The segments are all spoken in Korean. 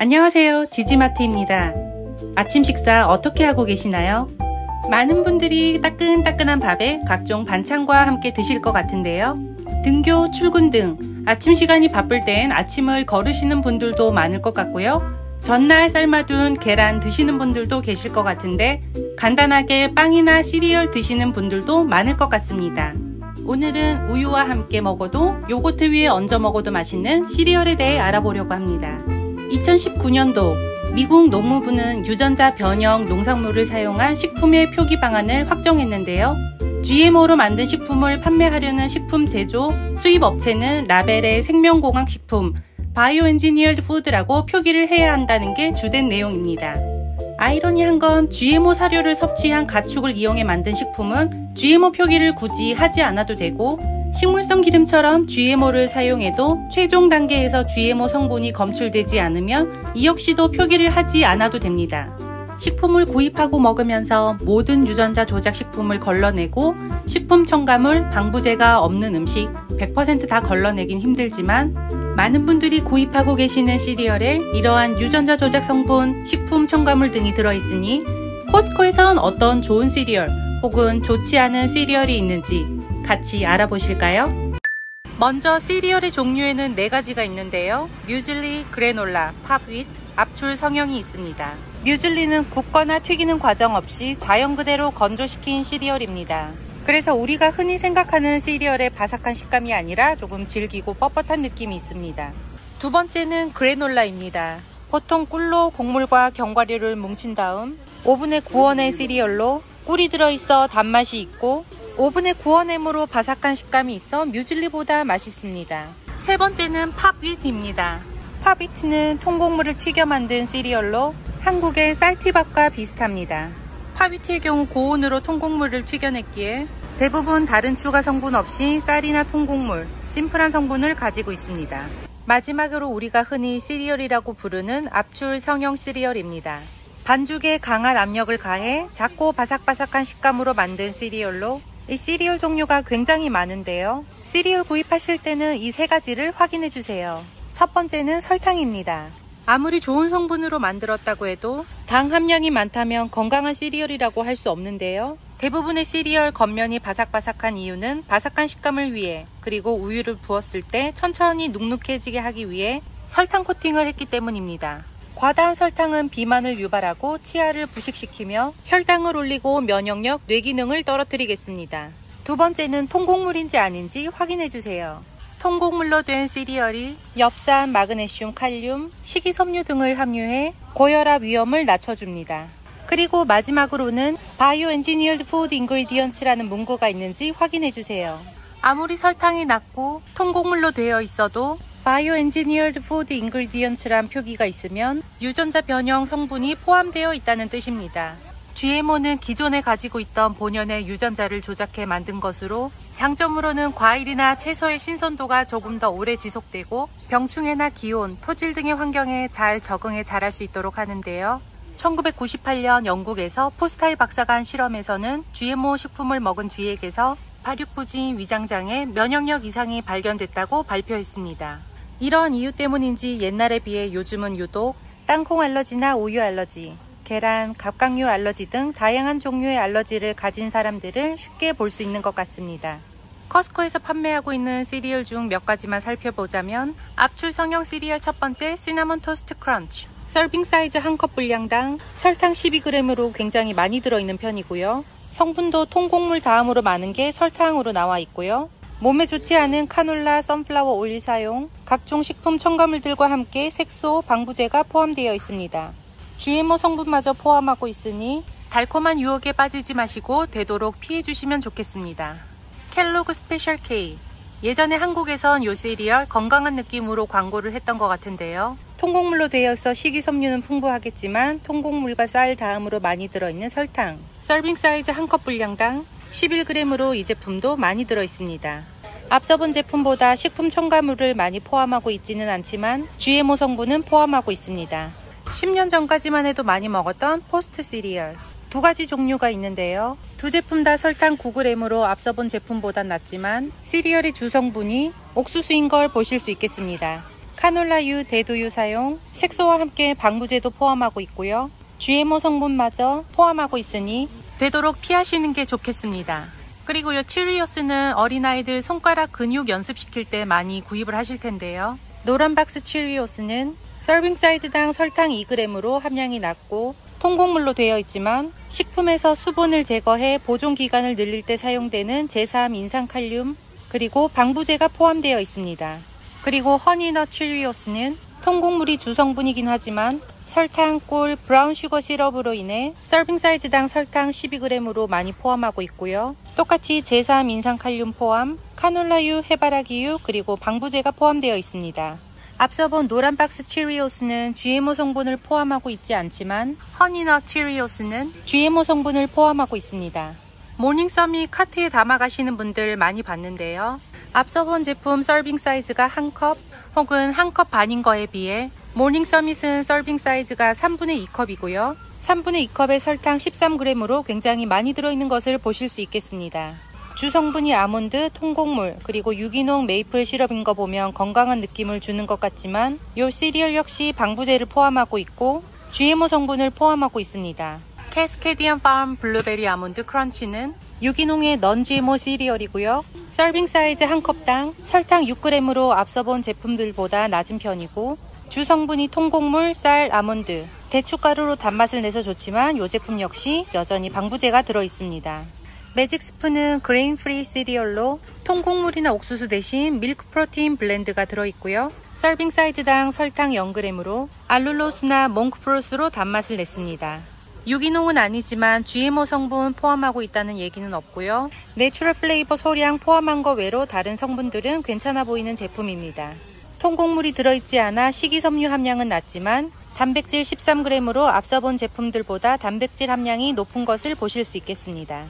안녕하세요. 지지마트입니다. 아침 식사 어떻게 하고 계시나요? 많은 분들이 따끈따끈한 밥에 각종 반찬과 함께 드실 것 같은데요. 등교, 출근 등 아침 시간이 바쁠 땐 아침을 거르시는 분들도 많을 것 같고요. 전날 삶아둔 계란 드시는 분들도 계실 것 같은데 간단하게 빵이나 시리얼 드시는 분들도 많을 것 같습니다. 오늘은 우유와 함께 먹어도 요거트 위에 얹어 먹어도 맛있는 시리얼에 대해 알아보려고 합니다. 2019년도 미국 농무부는 유전자 변형 농산물을 사용한 식품의 표기 방안을 확정했는데요. GMO로 만든 식품을 판매하려는 식품 제조, 수입 업체는 라벨에 생명공학식품, 바이오엔지니어드 푸드라고 표기를 해야 한다는 게 주된 내용입니다. 아이러니한 건 GMO 사료를 섭취한 가축을 이용해 만든 식품은 GMO 표기를 굳이 하지 않아도 되고, 식물성 기름처럼 GMO를 사용해도 최종 단계에서 GMO 성분이 검출되지 않으면 이 역시도 표기를 하지 않아도 됩니다. 식품을 구입하고 먹으면서 모든 유전자 조작 식품을 걸러내고 식품 첨가물, 방부제가 없는 음식 100% 다 걸러내긴 힘들지만 많은 분들이 구입하고 계시는 시리얼에 이러한 유전자 조작 성분, 식품 첨가물 등이 들어있으니 코스코에선 어떤 좋은 시리얼 혹은 좋지 않은 시리얼이 있는지 같이 알아보실까요? 먼저 시리얼의 종류에는 4가지가 있는데요. 뮤즐리, 그래놀라, 팝윗, 압출 성형이 있습니다. 뮤즐리는 굽거나 튀기는 과정 없이 자연 그대로 건조시킨 시리얼입니다. 그래서 우리가 흔히 생각하는 시리얼의 바삭한 식감이 아니라 조금 질기고 뻣뻣한 느낌이 있습니다. 두 번째는 그래놀라입니다. 보통 꿀로 곡물과 견과류를 뭉친 다음 오븐에 구워낸 시리얼로 꿀이 들어있어 단맛이 있고 오븐에 구워냄으로 바삭한 식감이 있어 뮤즐리보다 맛있습니다. 세 번째는 팝윗입니다. 팝윗는 통곡물을 튀겨 만든 시리얼로 한국의 쌀티밥과 비슷합니다. 팝윗의 경우 고온으로 통곡물을 튀겨냈기에 대부분 다른 추가 성분 없이 쌀이나 통곡물, 심플한 성분을 가지고 있습니다. 마지막으로 우리가 흔히 시리얼이라고 부르는 압출 성형 시리얼입니다. 반죽에 강한 압력을 가해 작고 바삭바삭한 식감으로 만든 시리얼로 이 시리얼 종류가 굉장히 많은데요. 시리얼 구입하실 때는 이 3가지를 확인해 주세요. 첫 번째는 설탕입니다. 아무리 좋은 성분으로 만들었다고 해도 당 함량이 많다면 건강한 시리얼이라고 할 수 없는데요. 대부분의 시리얼 겉면이 바삭바삭한 이유는 바삭한 식감을 위해, 그리고 우유를 부었을 때 천천히 눅눅해지게 하기 위해 설탕 코팅을 했기 때문입니다. 과다한 설탕은 비만을 유발하고 치아를 부식시키며 혈당을 올리고 면역력, 뇌기능을 떨어뜨리겠습니다. 두 번째는 통곡물인지 아닌지 확인해 주세요. 통곡물로 된 시리얼이 엽산, 마그네슘, 칼륨, 식이섬유 등을 함유해 고혈압 위험을 낮춰줍니다. 그리고 마지막으로는 바이오엔지니어드 푸드 인그리디언츠라는 문구가 있는지 확인해 주세요. 아무리 설탕이 낮고 통곡물로 되어 있어도 바이오엔지니어드 푸드 인그리디언츠란 표기가 있으면 유전자 변형 성분이 포함되어 있다는 뜻입니다. GMO는 기존에 가지고 있던 본연의 유전자를 조작해 만든 것으로 장점으로는 과일이나 채소의 신선도가 조금 더 오래 지속되고 병충해나 기온, 토질 등의 환경에 잘 적응해 자랄 수 있도록 하는데요. 1998년 영국에서 포스타이 박사가 한 실험에서는 GMO 식품을 먹은 쥐에게서 발육부진, 위장장애, 면역력 이상이 발견됐다고 발표했습니다. 이런 이유 때문인지 옛날에 비해 요즘은 유독 땅콩 알러지나 우유 알러지, 계란, 갑각류 알러지 등 다양한 종류의 알러지를 가진 사람들을 쉽게 볼 수 있는 것 같습니다. 커스코에서 판매하고 있는 시리얼 중 몇 가지만 살펴보자면 압출 성형 시리얼 첫 번째 시나몬 토스트 크런치. 서빙 사이즈 1컵 분량당 설탕 12g으로 굉장히 많이 들어있는 편이고요. 성분도 통곡물 다음으로 많은 게 설탕으로 나와 있고요. 몸에 좋지 않은 카놀라, 선플라워 오일 사용, 각종 식품 첨가물들과 함께 색소, 방부제가 포함되어 있습니다. GMO 성분마저 포함하고 있으니 달콤한 유혹에 빠지지 마시고 되도록 피해 주시면 좋겠습니다. 켈로그 스페셜 K. 예전에 한국에선 요 시리얼 건강한 느낌으로 광고를 했던 것 같은데요. 통곡물로 되어 있어 식이섬유는 풍부하겠지만 통곡물과 쌀 다음으로 많이 들어있는 설탕, 서빙 사이즈 1컵 분량당 11g으로 이 제품도 많이 들어있습니다. 앞서 본 제품보다 식품 첨가물을 많이 포함하고 있지는 않지만 GMO 성분은 포함하고 있습니다. 10년 전까지만 해도 많이 먹었던 포스트 시리얼. 2가지 종류가 있는데요. 두 제품 다 설탕 9g으로 앞서 본 제품보단 낮지만 시리얼의 주성분이 옥수수인 걸 보실 수 있겠습니다. 카놀라유, 대두유 사용, 색소와 함께 방부제도 포함하고 있고요. GMO 성분마저 포함하고 있으니 되도록 피하시는 게 좋겠습니다. 그리고 이 치리오스는 어린아이들 손가락 근육 연습시킬 때 많이 구입을 하실 텐데요. 노란 박스 치리오스는 서빙 사이즈당 설탕 2g으로 함량이 낮고 통곡물로 되어 있지만 식품에서 수분을 제거해 보존 기간을 늘릴 때 사용되는 제3 인산칼륨 그리고 방부제가 포함되어 있습니다. 그리고 허니넛 치리오스는 통곡물이 주성분이긴 하지만 설탕, 꿀, 브라운 슈거 시럽으로 인해 서빙 사이즈당 설탕 12g으로 많이 포함하고 있고요. 똑같이 제3 인산칼륨 포함, 카놀라유, 해바라기유, 그리고 방부제가 포함되어 있습니다. 앞서 본 노란 박스 치리오스는 GMO 성분을 포함하고 있지 않지만 허니넛 치리오스는 GMO 성분을 포함하고 있습니다. 모닝서밋 카트에 담아 가시는 분들 많이 봤는데요. 앞서 본 제품 서빙 사이즈가 1컵 혹은 1컵 반인 거에 비해 모닝서밋은 서빙 사이즈가 3분의 2컵이고요. 3분의 2컵에 설탕 13g으로 굉장히 많이 들어있는 것을 보실 수 있겠습니다. 주성분이 아몬드, 통곡물, 그리고 유기농 메이플 시럽인 거 보면 건강한 느낌을 주는 것 같지만 이 시리얼 역시 방부제를 포함하고 있고 GMO 성분을 포함하고 있습니다. 캐스케디언 팜 블루베리 아몬드 크런치는 유기농의 넌 GMO 시리얼이고요. 서빙 사이즈 1컵당 설탕 6g으로 앞서 본 제품들보다 낮은 편이고 주성분이 통곡물, 쌀, 아몬드, 대추가루로 단맛을 내서 좋지만 이 제품 역시 여전히 방부제가 들어있습니다. 매직 스푼은 그레인 프리 시리얼로 통곡물이나 옥수수 대신 밀크 프로틴 블렌드가 들어있고요. 서빙 사이즈당 설탕 0g으로 알룰로스나 몽크프로스로 단맛을 냈습니다. 유기농은 아니지만 GMO 성분 포함하고 있다는 얘기는 없고요. 내추럴 플레이버 소량 포함한 거 외로 다른 성분들은 괜찮아 보이는 제품입니다. 통곡물이 들어있지 않아 식이섬유 함량은 낮지만 단백질 13g으로 앞서 본 제품들보다 단백질 함량이 높은 것을 보실 수 있겠습니다.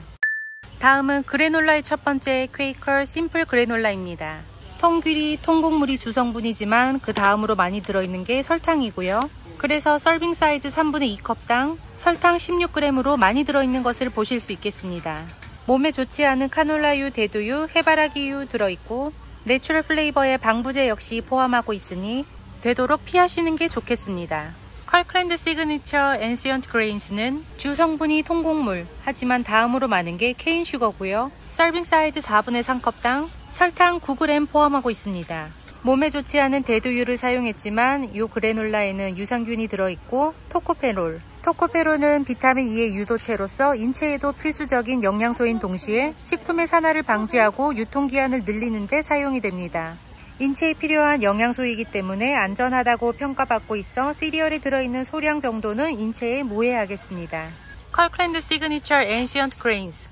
다음은 그래놀라의 첫 번째 퀘이커 심플 그래놀라입니다. 통귤이 통곡물이 주성분이지만 그 다음으로 많이 들어있는 게 설탕이고요. 그래서 서빙 사이즈 3분의 2컵당 설탕 16g으로 많이 들어있는 것을 보실 수 있겠습니다. 몸에 좋지 않은 카놀라유, 대두유, 해바라기유 들어있고 내추럴 플레이버의 방부제 역시 포함하고 있으니 되도록 피하시는 게 좋겠습니다. 컬크랜드 시그니처 엔시언트 그레인스는 주성분이 통곡물, 하지만 다음으로 많은 게 케인 슈거고요. 서빙 사이즈 4분의 3컵당 설탕 9g 포함하고 있습니다. 몸에 좋지 않은 대두유를 사용했지만 이 그래놀라에는 유산균이 들어있고 토코페롤은 비타민 E의 유도체로서 인체에도 필수적인 영양소인 동시에 식품의 산화를 방지하고 유통기한을 늘리는 데 사용이 됩니다. 인체에 필요한 영양소이기 때문에 안전하다고 평가받고 있어 시리얼에 들어있는 소량 정도는 인체에 무해하겠습니다. 컬크랜드 시그니처 엔시언트 그레인스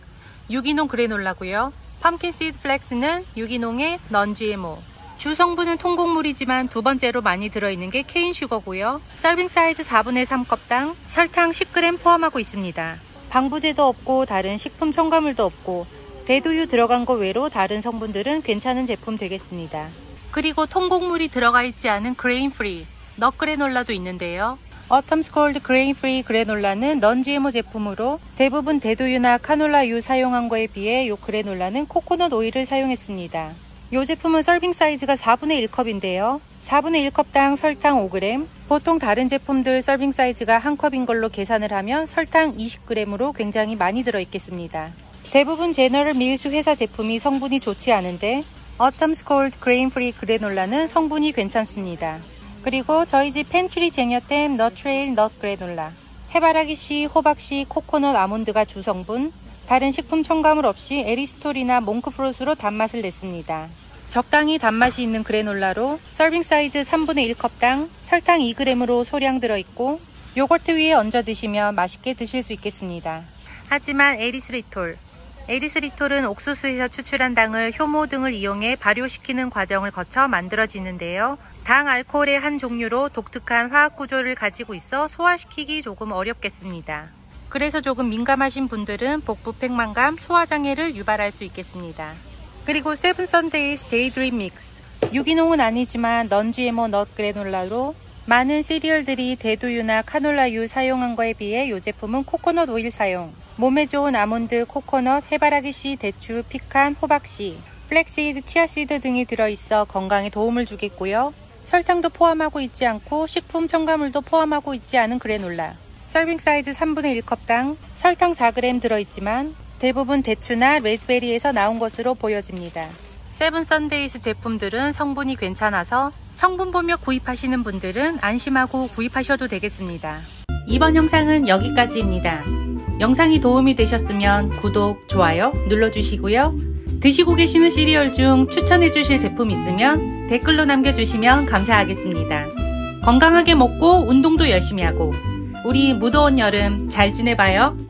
유기농 그래놀라고요. 펌킨 시드 플렉스는 유기농의 넌 GMO. 주성분은 통곡물이지만 두 번째로 많이 들어있는 게 케인 슈거고요. 서빙 사이즈 4분의 3컵당 설탕 10g 포함하고 있습니다. 방부제도 없고 다른 식품 첨가물도 없고 대두유 들어간 거 외로 다른 성분들은 괜찮은 제품 되겠습니다. 그리고 통곡물이 들어가 있지 않은 그레인 프리 넛 그래놀라도 있는데요. 어텀스 콜드 그레인 프리 그래놀라는 넌 GMO 제품으로 대부분 대두유나 카놀라유 사용한 거에 비해 이 그래놀라는 코코넛 오일을 사용했습니다. 이 제품은 서빙 사이즈가 4분의 1컵인데요. 4분의 1컵당 설탕 5g, 보통 다른 제품들 서빙 사이즈가 1컵인 걸로 계산을 하면 설탕 20g으로 굉장히 많이 들어있겠습니다. 대부분 제너럴 밀스 회사 제품이 성분이 좋지 않은데 어텀스 콜드 그레인 프리 그래놀라는 성분이 괜찮습니다. 그리고 저희 집 팬트리 제녀템 너트레일 넛 그래놀라, 해바라기씨, 호박씨, 코코넛 아몬드가 주성분, 다른 식품 첨가물 없이 에리스톨이나 몽크프로스로 단맛을 냈습니다. 적당히 단맛이 있는 그래놀라로 서빙 사이즈 3분의 1컵당 설탕 2g으로 소량 들어있고 요거트 위에 얹어 드시면 맛있게 드실 수 있겠습니다. 하지만 에리스리톨은 옥수수에서 추출한 당을 효모 등을 이용해 발효시키는 과정을 거쳐 만들어지는데요. 당 알코올의 한 종류로 독특한 화학 구조를 가지고 있어 소화시키기 조금 어렵겠습니다. 그래서 조금 민감하신 분들은 복부 팽만감, 소화장애를 유발할 수 있겠습니다. 그리고 세븐 선데이스 데이드림 믹스 유기농은 아니지만 넌 GMO 넛 그래놀라로 많은 시리얼들이 대두유나 카놀라유 사용한 거에 비해 이 제품은 코코넛 오일 사용, 몸에 좋은 아몬드, 코코넛, 해바라기씨, 대추, 피칸, 호박씨, 플렉시드, 치아씨드 등이 들어있어 건강에 도움을 주겠고요. 설탕도 포함하고 있지 않고 식품 첨가물도 포함하고 있지 않은 그래놀라. 서빙 사이즈 3분의 1컵당 설탕 4g 들어있지만 대부분 대추나 레즈베리에서 나온 것으로 보여집니다. 세븐선데이스 제품들은 성분이 괜찮아서 성분 보며 구입하시는 분들은 안심하고 구입하셔도 되겠습니다. 이번 영상은 여기까지입니다. 영상이 도움이 되셨으면 구독, 좋아요 눌러주시고요. 드시고 계시는 시리얼 중 추천해 주실 제품 있으면 댓글로 남겨주시면 감사하겠습니다. 건강하게 먹고 운동도 열심히 하고 우리 무더운 여름 잘 지내봐요.